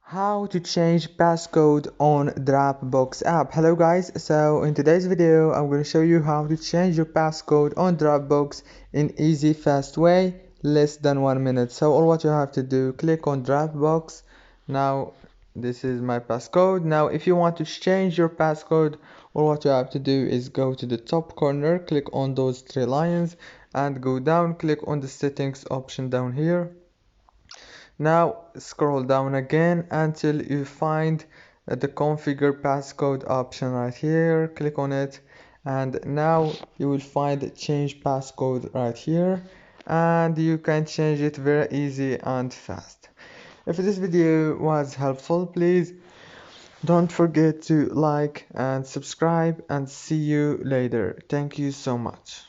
How to change passcode on Dropbox app. Hello guys, so in today's video I'm going to show you how to change your passcode on Dropbox in easy fast way, less than 1 minute. So all what you have to do, click on Dropbox. Now this is my passcode. Now if you want to change your passcode, all what you have to do is go to the top corner, click on those three lines and go down, click on the settings option down here. Now scroll down again until you find the configure passcode option right here. Click on it and now you will find change passcode right here, and you can change it very easy and fast. If this video was helpful, please don't forget to like and subscribe, and see you later. Thank you so much.